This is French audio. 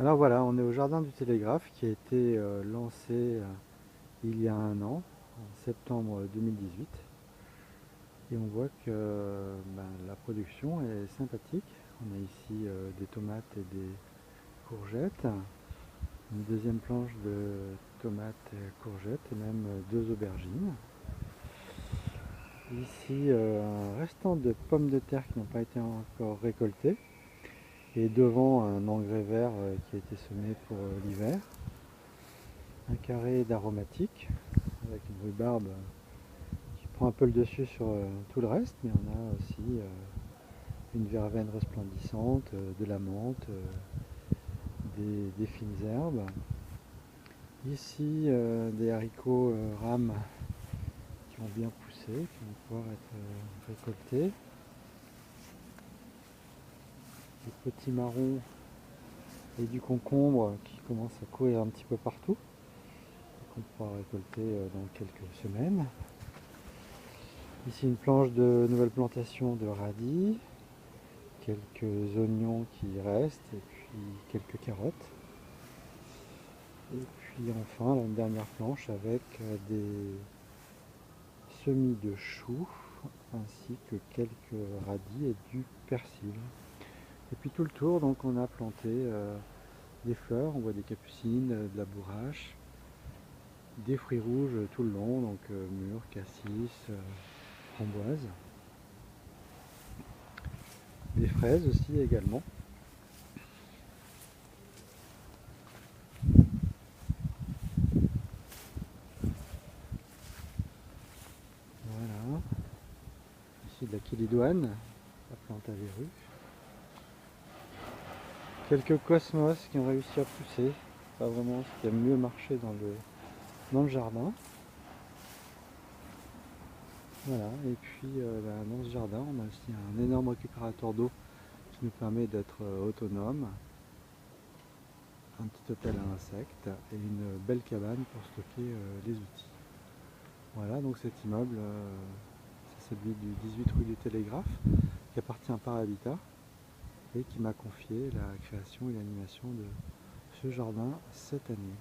Alors voilà, on est au jardin du Télégraphe qui a été lancé il y a un an, en septembre 2018. Et on voit que la production est sympathique. On a ici des tomates et des courgettes, une deuxième planche de tomates et courgettes et même deux aubergines. Ici un restant de pommes de terre qui n'ont pas été encore récoltées. Et devant un engrais vert qui a été semé pour l'hiver. Un carré d'aromatiques avec une rhubarbe qui prend un peu le dessus sur tout le reste, mais on a aussi une verveine resplendissante, de la menthe, des fines herbes. Ici des haricots rames qui ont bien poussé, qui vont pouvoir être récoltés. Des petits marrons et du concombre qui commence à courir un petit peu partout, qu'on pourra récolter dans quelques semaines. Ici une planche de nouvelle plantation de radis, quelques oignons qui restent et puis quelques carottes. Et puis enfin une dernière planche avec des semis de choux ainsi que quelques radis et du persil. Et puis tout le tour donc on a planté des fleurs, on voit des capucines, de la bourrache, des fruits rouges tout le long, donc mûres, cassis, framboises, des fraises aussi également. Voilà, ici de la kélidoine, la plante à verrues. Quelques cosmos qui ont réussi à pousser, pas vraiment ce qui a mieux marché dans le jardin. Voilà, et puis dans ce jardin on a aussi un énorme récupérateur d'eau qui nous permet d'être autonome, un petit hôtel à insectes et une belle cabane pour stocker les outils. Voilà, donc cet immeuble, c'est celui du 18 rue du Télégraphe, qui appartient à Par Habitat et qui m'a confié la création et l'animation de ce jardin cette année.